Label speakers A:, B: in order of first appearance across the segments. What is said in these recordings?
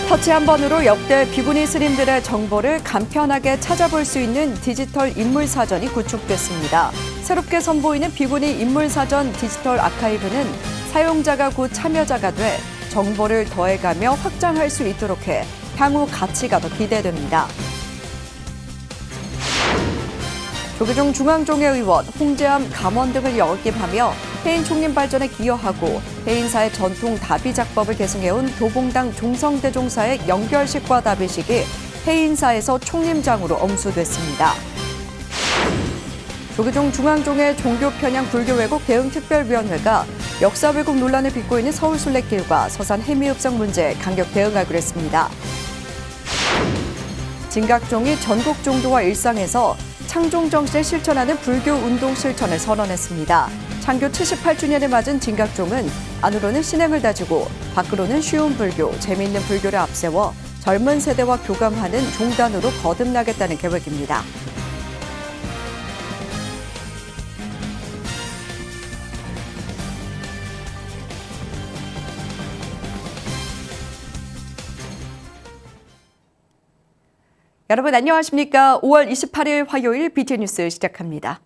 A: 터치 한 번으로 역대 비구니 스님들의 정보를 간편하게 찾아볼 수 있는 디지털 인물사전이 구축됐습니다. 새롭게 선보이는 비구니 인물사전 디지털 아카이브는 사용자가 곧 참여자가 돼 정보를 더해가며 확장할 수 있도록 해 향후 가치가 더 기대됩니다. 조계종 중앙종회의원, 홍재암 감원 등을 역임하며 해인 총림 발전에 기여하고 해인사의 전통 다비작법을 계승해온 도봉당 종성대종사의 영결식과 다비식이 해인사에서 총림장으로 엄수됐습니다. 조계종 중앙종회 종교편향 불교왜곡 대응특별위원회가 역사 왜곡 논란을 빚고 있는 서울순례길과 서산 해미읍성 문제에 강력 대응하기로 했습니다. 진각종이 전국 종도와 일상에서 창종 정신을 실천하는 불교 운동 실천을 선언했습니다. 창교 78주년을 맞은 진각종은 안으로는 신행을 다지고 밖으로는 쉬운 불교, 재미있는 불교를 앞세워 젊은 세대와 교감하는 종단으로 거듭나겠다는 계획입니다. 여러분 안녕하십니까? 5월 28일 화요일 BTN 뉴스 시작합니다.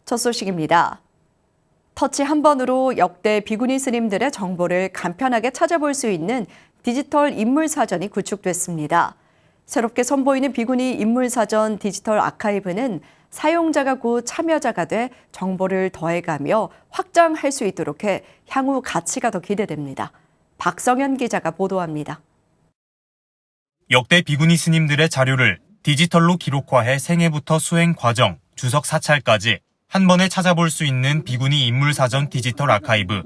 A: 첫 소식입니다. 터치 한 번으로 역대 비구니 스님들의 정보를 간편하게 찾아볼 수 있는 디지털 인물사전이 구축됐습니다. 새롭게 선보이는 비구니 인물사전 디지털 아카이브는 사용자가 곧 참여자가 돼 정보를 더해가며 확장할 수 있도록 해 향후 가치가 더 기대됩니다. 박성현 기자가 보도합니다.
B: 역대 비구니 스님들의 자료를 디지털로 기록화해 생애부터 수행 과정, 주석 사찰까지 한 번에 찾아볼 수 있는 비구니 인물사전 디지털 아카이브.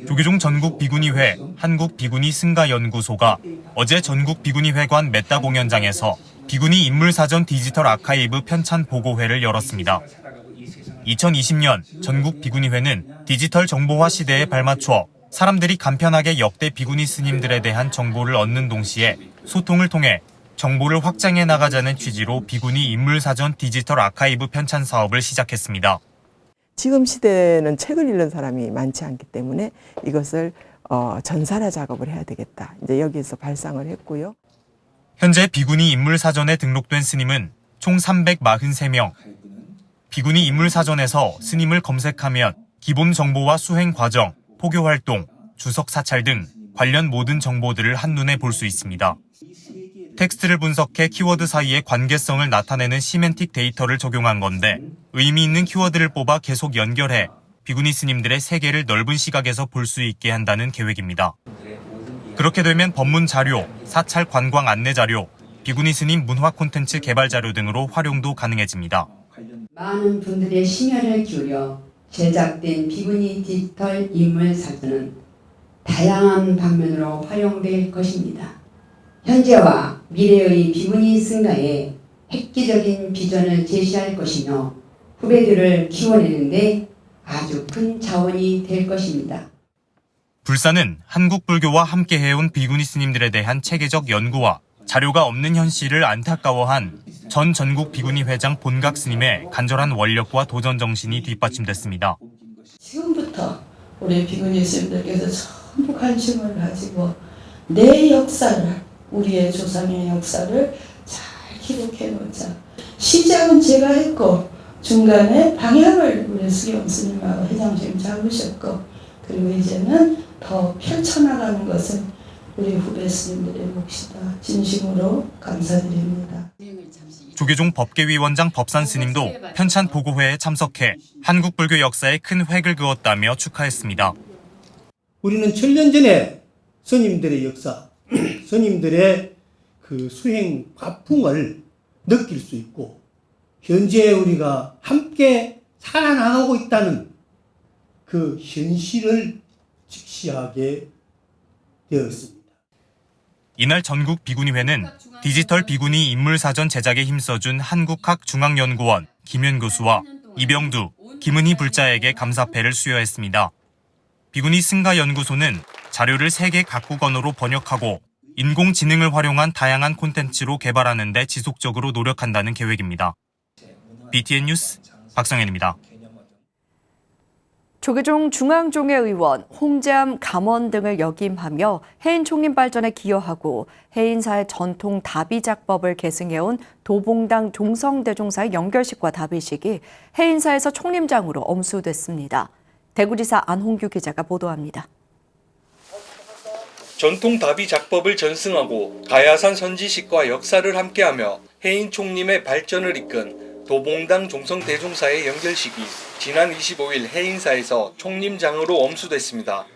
B: 조계종 전국 비구니회 한국 비구니 승가연구소가 어제 전국 비구니회관 메타 공연장에서 비구니 인물사전 디지털 아카이브 편찬 보고회를 열었습니다. 2020년 전국 비구니회는 디지털 정보화 시대에 발맞춰 사람들이 간편하게 역대 비구니 스님들에 대한 정보를 얻는 동시에 소통을 통해 정보를 확장해 나가자는 취지로 비구니 인물사전 디지털 아카이브 편찬 사업을 시작했습니다.
C: 지금 시대는 책을 읽는 사람이 많지 않기 때문에 이것을 전산화 작업을 해야 되겠다. 이제 여기에서 발상을 했고요.
B: 현재 비구니 인물사전에 등록된 스님은 총 343명. 비구니 인물사전에서 스님을 검색하면 기본 정보와 수행 과정, 포교 활동, 주석 사찰 등 관련 모든 정보들을 한눈에 볼 수 있습니다. 텍스트를 분석해 키워드 사이의 관계성을 나타내는 시멘틱 데이터를 적용한 건데 의미 있는 키워드를 뽑아 계속 연결해 비구니 스님들의 세계를 넓은 시각에서 볼 수 있게 한다는 계획입니다. 그렇게 되면 법문 자료, 사찰 관광 안내 자료, 비구니 스님 문화 콘텐츠 개발 자료 등으로 활용도 가능해집니다.
D: 많은 분들의 심혈을 기울여 제작된 비구니 디지털 인물 사전은 다양한 방면으로 활용될 것입니다. 현재와 미래의 비구니 승가에 획기적인 비전을 제시할 것이며 후배들을 키워내는 데 아주 큰 자원이 될 것입니다.
B: 불사는 한국 불교와 함께 해온 비구니 스님들에 대한 체계적 연구와 자료가 없는 현실을 안타까워한 전 전국 비구니 회장 본각 스님의 간절한 원력과 도전 정신이 뒷받침됐습니다.
E: 지금부터 우리 비구니 스님들께서 전부 관심을 가지고 내 역사를, 우리의 조상의 역사를 잘 기록해 놓자. 시작은 제가 했고 중간에 방향을 우리 수경 스님하고 회장 스님 잡으셨고 그리고 이제는 더 펼쳐나가는 것은 우리 후배 스님들의 몫이다. 진심으로 감사드립니다.
B: 조계종 법계위원장 법산 스님도 편찬 보고회에 참석해 한국 불교 역사에 큰 획을 그었다며 축하했습니다.
F: 우리는 천년 전에 스님들의 역사, 스님들의 그 수행 과풍을 느낄 수 있고 현재 우리가 함께 살아나가고 있다는 그 현실을 직시하게 되었습니다.
B: 이날 전국 비구니회는 디지털 비구니 인물사전 제작에 힘써준 한국학중앙연구원 김현 교수와 이병두, 김은희 불자에게 감사패를 수여했습니다. 비구니 승가연구소는 자료를 세계 각국 언어로 번역하고 인공지능을 활용한 다양한 콘텐츠로 개발하는 데 지속적으로 노력한다는 계획입니다. BTN 뉴스 박성현입니다.
A: 조계종 중앙종회 의원, 홍재암 감원 등을 역임하며 해인 총림 발전에 기여하고 해인사의 전통 다비작법을 계승해온 도봉당 종성대종사의 연결식과 다비식이 해인사에서 총림장으로 엄수됐습니다. 대구지사 안홍규 기자가 보도합니다.
G: 전통 다비 작법을 전승하고 가야산 선지식과 역사를 함께하며 해인 총림의 발전을 이끈 도봉당 종성대종사의 연결식이 지난 25일 해인사에서 총림장으로 엄수됐습니다.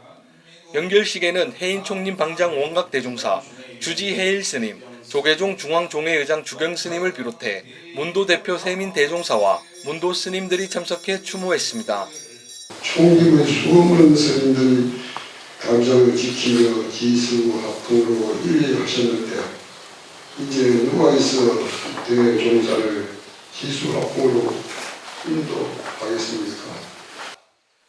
G: 연결식에는 해인 총림 방장 원각대종사, 주지 해일 스님, 조계종 중앙종회의장 주경 스님을 비롯해 문도 대표 세민 대종사와 문도 스님들이 참석해 추모했습니다.
H: 총림의 수많은 스님들이 감상을 지키며 기수합풍으로 일리하셨는데 이제 누가 있어 대종사를 기수합풍으로 인도하겠습니까?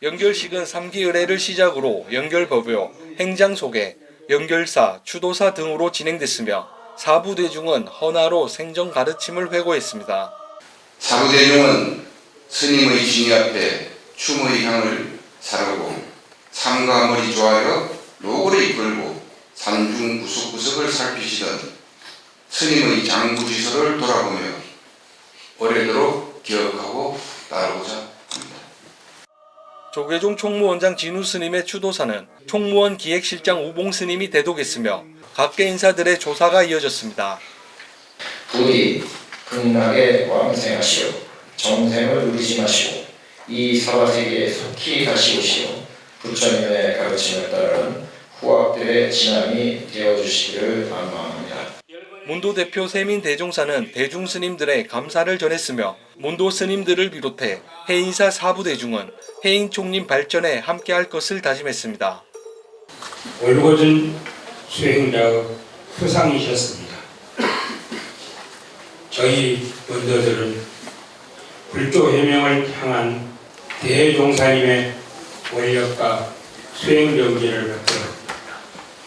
G: 연결식은 3기 의례를 시작으로 연결법요, 행장소개, 연결사, 추도사 등으로 진행됐으며 사부대중은 헌화로 생전 가르침을 회고했습니다.
I: 사부대중은 스님의 진위 앞에 춤의 향을 사르고 삼가 머리 조아려 로고를 이끌고 산중 구석구석을 살피시던 스님의 장구지서를 돌아보며 오래도록 기억하고 따르고자 합니다.
G: 조계종 총무원장 진우 스님의 추도사는 총무원 기획실장 우봉 스님이 대독했으며 각계 인사들의 조사가 이어졌습니다.
J: 부디 극락에 왕생하시오. 정생을 누리지 마시고 이 사바세계에 속히 가시오시오. 부처님의 가르침을 따르는 후학들의 진함이 되어주시기를 안망합니다.
G: 문도 대표 세민 대종사는 대중 스님들의 감사를 전했으며 문도 스님들을 비롯해 해인사 사부대중은 해인 총림 발전에 함께할 것을 다짐했습니다.
K: 올곧은 수행자의 표상이셨습니다. 저희 원도들은 불교 해명을 향한 대종사님의 원력과 수행정지를 받들어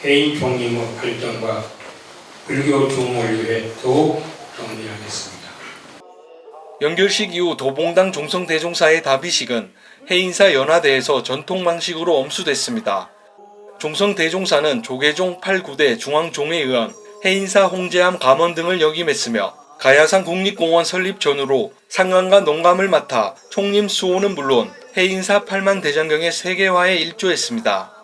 K: 해인 총림의 발전과 불교 중원류에 더욱 정리하겠습니다.
G: 연결식 이후 도봉당 종성대종사의 다비식은 해인사 연화대에서 전통 방식으로 엄수됐습니다. 종성대종사는 조계종 8구대 중앙종회의원, 해인사 홍재암 감원 등을 역임했으며 가야산 국립공원 설립 전후로 상감과 농감을 맡아 총림 수호는 물론 해인사 8만 대장경의 세계화에 일조했습니다.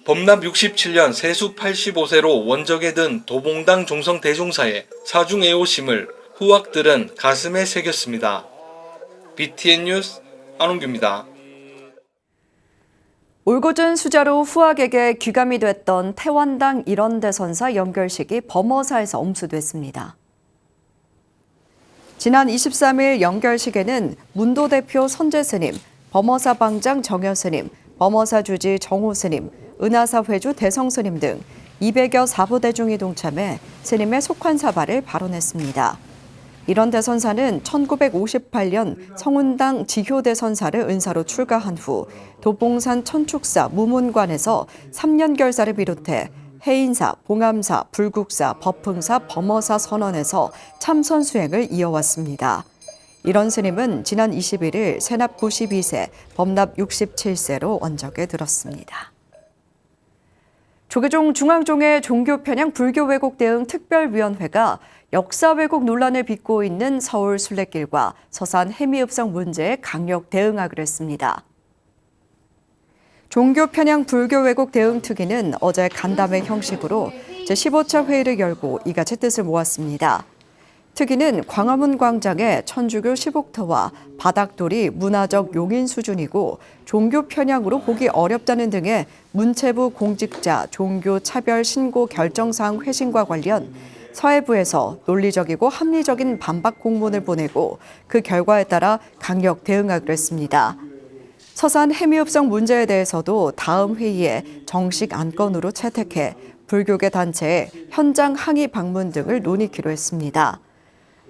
G: 범납 67년 세수 85세로 원적에 든 도봉당 종성대종사의 사중 애호심을 후학들은 가슴에 새겼습니다. BTN 뉴스 안홍규입니다.
A: 올곧은 수자로 후학에게 귀감이 됐던 태완당 일원대선사 연결식이 범어사에서 엄수됐습니다. 지난 23일 연결식에는 문도 대표 선재스님, 범어사 방장 정여스님, 범어사 주지 정호스님, 은하사 회주 대성스님 등 200여 사부대중이 동참해 스님의 속환사발을 발언했습니다. 이런 대선사는 1958년 성운당 지효대선사를 은사로 출가한 후 도봉산 천축사 무문관에서 3년 결사를 비롯해 해인사, 봉암사, 불국사, 법흥사, 범어사 선언에서 참선 수행을 이어왔습니다. 이런 스님은 지난 21일 세납 92세, 범납 67세로 원적에 들었습니다. 조계종 중앙종회 종교편향 불교 왜곡 대응 특별위원회가 역사 왜곡 논란을 빚고 있는 서울 순례길과 서산 해미읍성 문제에 강력 대응하기로 했습니다. 종교편향 불교 왜곡 대응 특위는 어제 간담회 형식으로 제15차 회의를 열고 이같이 뜻을 모았습니다. 특위는 광화문 광장의 천주교 시복터와 바닥돌이 문화적 용인 수준이고 종교 편향으로 보기 어렵다는 등의 문체부 공직자 종교 차별 신고 결정사항 회신과 관련 사회부에서 논리적이고 합리적인 반박 공문을 보내고 그 결과에 따라 강력 대응하기로 했습니다. 서산 해미읍성 문제에 대해서도 다음 회의에 정식 안건으로 채택해 불교계 단체의 현장 항의 방문 등을 논의키로 했습니다.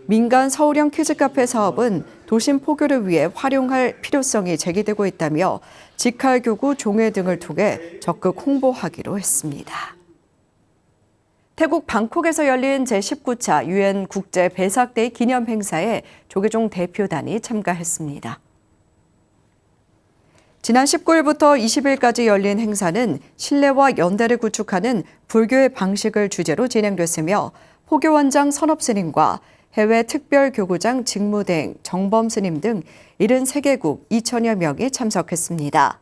A: 민간 서울형 키즈카페 사업은 도심 포교를 위해 활용할 필요성이 제기되고 있다며 직할교구 종회 등을 통해 적극 홍보하기로 했습니다. 태국 방콕에서 열린 제19차 UN 국제 배삭데이 기념 행사에 조계종 대표단이 참가했습니다. 지난 19일부터 20일까지 열린 행사는 신뢰와 연대를 구축하는 불교의 방식을 주제로 진행됐으며 포교원장 선업스님과 해외 특별교구장 직무대행 정범스님 등 73개국 2천여 명이 참석했습니다.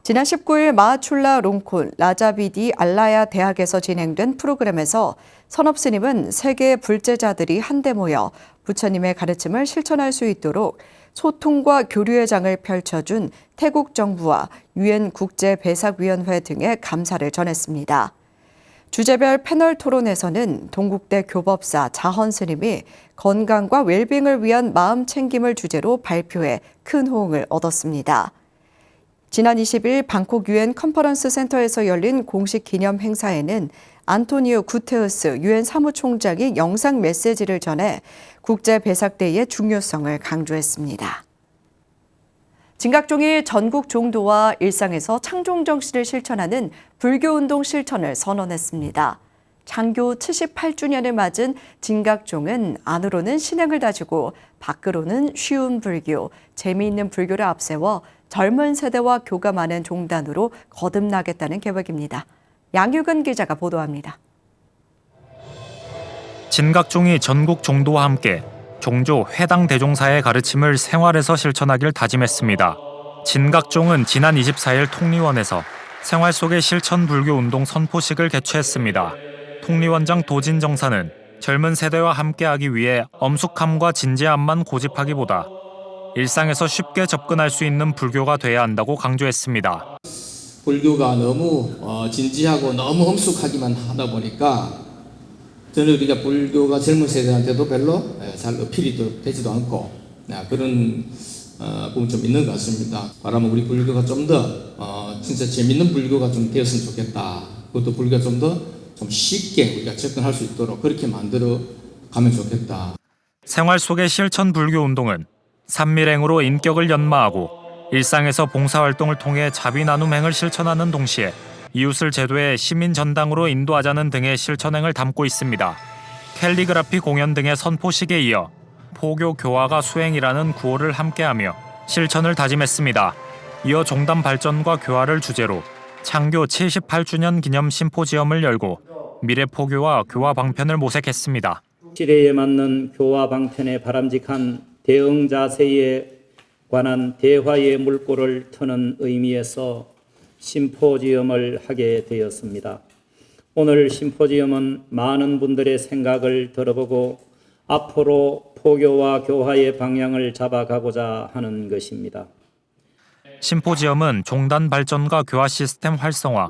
A: 지난 19일 마하출라 롱콘 라자비디 알라야 대학에서 진행된 프로그램에서 선업스님은 세계의 불제자들이 한데 모여 부처님의 가르침을 실천할 수 있도록 소통과 교류의 장을 펼쳐준 태국 정부와 유엔 국제배삭위원회 등의 감사를 전했습니다. 주제별 패널 토론에서는 동국대 교법사 자헌 스님이 건강과 웰빙을 위한 마음 챙김을 주제로 발표해 큰 호응을 얻었습니다. 지난 20일 방콕 유엔 컨퍼런스 센터에서 열린 공식 기념 행사에는 안토니오 구테우스 유엔 사무총장이 영상 메시지를 전해 국제배삭데이의 중요성을 강조했습니다. 진각종이 전국 종도와 일상에서 창종 정신을 실천하는 불교운동 실천을 선언했습니다. 창교 78주년을 맞은 진각종은 안으로는 신앙을 다지고 밖으로는 쉬운 불교, 재미있는 불교를 앞세워 젊은 세대와 교감하는 종단으로 거듭나겠다는 계획입니다. 양유근 기자가 보도합니다.
B: 진각종이 전국 종도와 함께 종조 회당 대종사의 가르침을 생활에서 실천하길 다짐했습니다. 진각종은 지난 24일 통리원에서 생활 속의 실천 불교 운동 선포식을 개최했습니다. 통리원장 도진 정사는 젊은 세대와 함께하기 위해 엄숙함과 진지함만 고집하기보다 일상에서 쉽게 접근할 수 있는 불교가 돼야 한다고 강조했습니다.
L: 불교가 너무 진지하고 너무 엄숙하기만 하다 보니까 저는 우리가 불교가 젊은 세대한테도 별로 잘 어필이 되지도 않고 그런 부분이 좀 있는 것 같습니다. 바라면 우리 불교가 좀 더 진짜 재밌는 불교가 좀 되었으면 좋겠다. 그것도 불교가 좀 더 좀 쉽게 우리가 접근할 수 있도록 그렇게 만들어 가면 좋겠다.
B: 생활 속의 실천 불교 운동은 산밀행으로 인격을 연마하고 일상에서 봉사활동을 통해 자비 나눔행을 실천하는 동시에 이웃을 제도의 시민 전당으로 인도하자는 등의 실천행을 담고 있습니다. 캘리그라피 공연 등의 선포식에 이어 포교 교화가 수행이라는 구호를 함께하며 실천을 다짐했습니다. 이어 종단 발전과 교화를 주제로 창교 78주년 기념 심포지엄을 열고 미래 포교와 교화 방편을 모색했습니다.
M: 시대에 맞는 교화 방편에 바람직한 대응 자세에 관한 대화의 물꼬를 트는 의미에서 심포지엄을 하게 되었습니다. 오늘 심포지엄은 많은 분들의 생각을 들어보고 앞으로 포교와 교화의 방향을 잡아가고자 하는 것입니다.
B: 심포지엄은 종단 발전과 교화 시스템 활성화,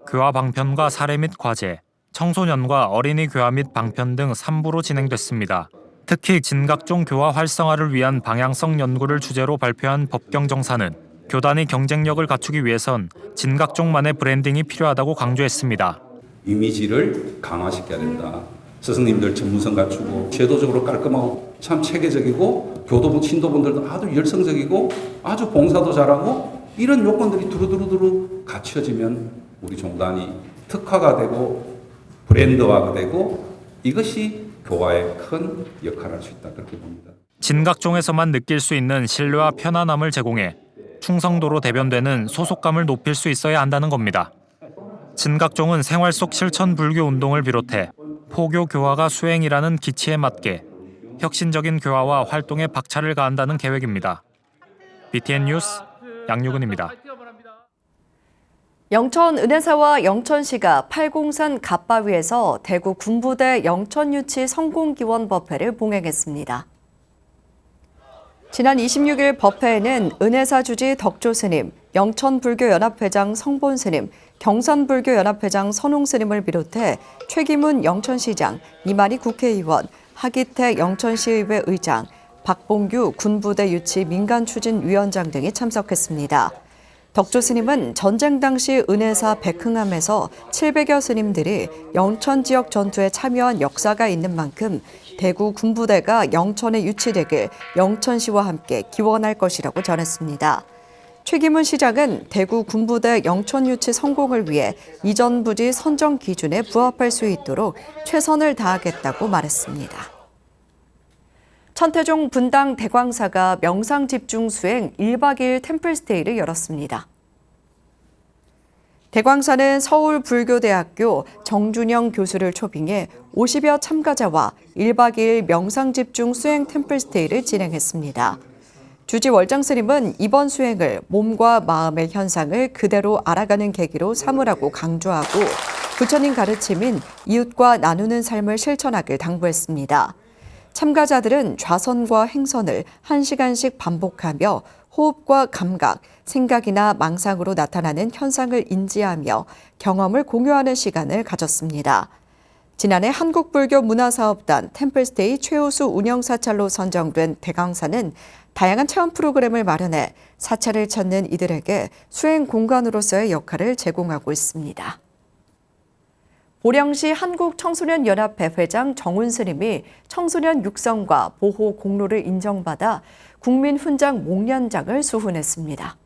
B: 교화 방편과 사례 및 과제, 청소년과 어린이 교화 및 방편 등 3부로 진행됐습니다. 특히 진각종 교화 활성화를 위한 방향성 연구를 주제로 발표한 법경정사는 교단이 경쟁력을 갖추기 위해선 진각종만의 브랜딩이 필요하다고 강조했습니다.
N: 이미지를 강화시켜야 된다. 스승님들 전문성 갖추고 제도적으로 깔끔하고 참 체계적이고 교도분, 신도분들도 아주 열성적이고 아주 봉사도 잘하고 이런 요건들이 두루두루 갖춰지면 우리 종단이 특화가 되고 브랜드화가 되고 이것이 교화에 큰 역할을 할 수 있다 그렇게 봅니다.
B: 진각종에서만 느낄 수 있는 신뢰와 편안함을 제공해 충성도로 대변되는 소속감을 높일 수 있어야 한다는 겁니다. 진각종은 생활 속 실천 불교 운동을 비롯해 포교 교화가 수행이라는 기치에 맞게 혁신적인 교화와 활동에 박차를 가한다는 계획입니다. BTN 뉴스 양유근입니다.
A: 영천 은혜사와 영천시가 팔공산 갓바위에서 대구 군부대 영천유치 성공기원법회를 봉행했습니다. 지난 26일 법회에는 은혜사 주지 덕조스님, 영천불교연합회장 성본스님, 경산불교연합회장 선홍스님을 비롯해 최기문 영천시장, 이만희 국회의원, 하기택 영천시의회 의장, 박봉규 군부대 유치 민간추진위원장 등이 참석했습니다. 덕조 스님은 전쟁 당시 은혜사 백흥암에서 700여 스님들이 영천 지역 전투에 참여한 역사가 있는 만큼 대구 군부대가 영천에 유치되길 영천시와 함께 기원할 것이라고 전했습니다. 최기문 시장은 대구 군부대 영천 유치 성공을 위해 이전 부지 선정 기준에 부합할 수 있도록 최선을 다하겠다고 말했습니다. 천태종 분당 대광사가 명상 집중 수행 1박 2일 템플스테이를 열었습니다. 대광사는 서울불교대학교 정준영 교수를 초빙해 50여 참가자와 1박 2일 명상 집중 수행 템플스테이를 진행했습니다. 주지 월장 스님은 이번 수행을 몸과 마음의 현상을 그대로 알아가는 계기로 삼으라고 강조하고 부처님 가르침인 이웃과 나누는 삶을 실천하길 당부했습니다. 참가자들은 좌선과 행선을 1시간씩 반복하며 호흡과 감각, 생각이나 망상으로 나타나는 현상을 인지하며 경험을 공유하는 시간을 가졌습니다. 지난해 한국불교문화사업단 템플스테이 최우수 운영사찰로 선정된 대광사는 다양한 체험 프로그램을 마련해 사찰을 찾는 이들에게 수행 공간으로서의 역할을 제공하고 있습니다. 보령시 한국청소년연합회 회장 정훈 스님이 청소년 육성과 보호 공로를 인정받아 국민훈장 목련장을 수훈했습니다.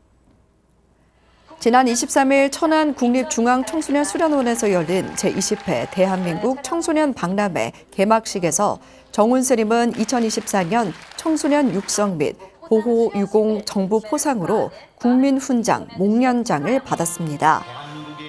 A: 지난 23일 천안 국립중앙청소년수련원에서 열린 제20회 대한민국 청소년 박람회 개막식에서 정훈 스님은 2024년 청소년 육성 및 보호 유공 정부 포상으로 국민훈장 목련장을 받았습니다.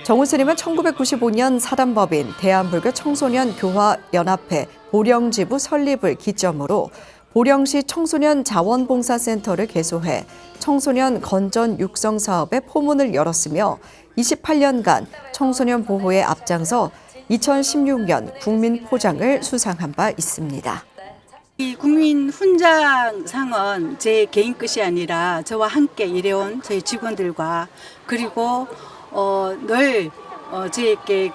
A: 정훈 스님은 1995년 사단법인 대한불교 청소년 교화연합회 보령지부 설립을 기점으로 보령시 청소년 자원봉사센터를 개소해 청소년 건전 육성 사업의 포문을 열었으며 28년간 청소년 보호에 앞장서 2016년 국민포장을 수상한 바 있습니다.
O: 이 국민훈장상은 제 개인 것이 아니라 저와 함께 일해온 저희 직원들과 그리고 늘 저에게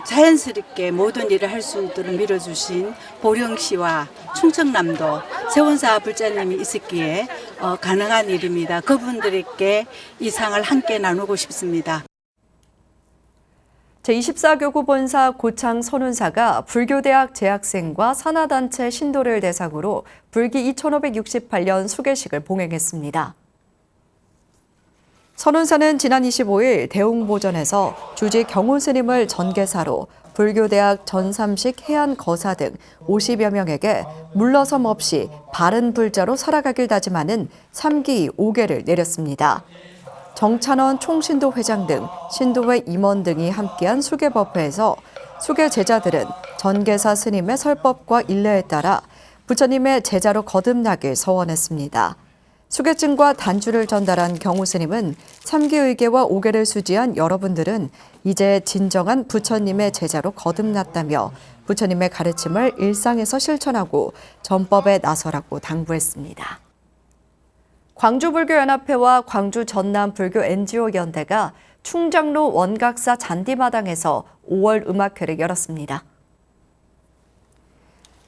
O: 자연스럽게 모든 일을 할 수 있도록 밀어주신 보령시와 충청남도 세원사 불자님이 있었기에 가능한 일입니다. 그분들에게 이 상을 함께 나누고 싶습니다.
A: 제24교구 본사 고창 선운사가 불교대학 재학생과 산하단체 신도를 대상으로 불기 2568년 수계식을 봉행했습니다. 선운사는 지난 25일 대웅보전에서 주지 경훈 스님을 전계사로 불교대학 전삼식 해안 거사 등 50여 명에게 물러섬 없이 바른 불자로 살아가길 다짐하는 3기 5계를 내렸습니다. 정찬원 총신도 회장 등 신도회 임원 등이 함께한 수계법회에서 수계 제자들은 전계사 스님의 설법과 일례에 따라 부처님의 제자로 거듭나길 서원했습니다. 수계증과 단주를 전달한 경우 스님은 3기 의계와 5계를 수지한 여러분들은 이제 진정한 부처님의 제자로 거듭났다며 부처님의 가르침을 일상에서 실천하고 전법에 나서라고 당부했습니다. 광주불교연합회와 광주 전남불교 NGO연대가 충장로 원각사 잔디마당에서 5월 음악회를 열었습니다.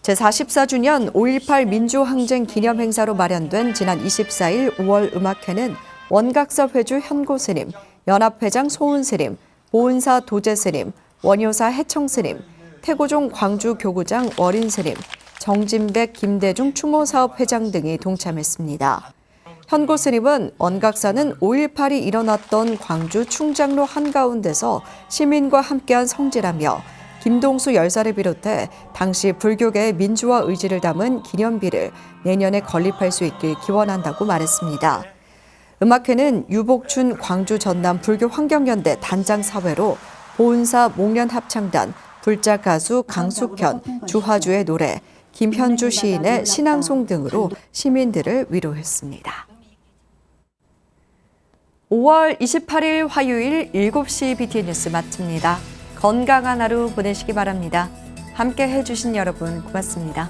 A: 제44주년 5.18 민주항쟁 기념행사로 마련된 지난 24일 5월 음악회는 원각사 회주 현고스님, 연합회장 소은스님, 보은사 도제스님, 원효사 해청스님, 태고종 광주교구장 월인스님, 정진백 김대중 추모사업회장 등이 동참했습니다. 현고스님은 원각사는 5.18이 일어났던 광주 충장로 한가운데서 시민과 함께한 성지라며 김동수 열사를 비롯해 당시 불교계의 민주화 의지를 담은 기념비를 내년에 건립할 수 있길 기원한다고 말했습니다. 음악회는 유복춘 광주 전남 불교환경연대 단장사회로 보은사 목련합창단, 불자 가수 강숙현, 주화주의 노래, 김현주 시인의 신앙송 등으로 시민들을 위로했습니다. 5월 28일 화요일 7시 BTN 뉴스 마칩니다. 건강한 하루 보내시기 바랍니다. 함께 해주신 여러분 고맙습니다.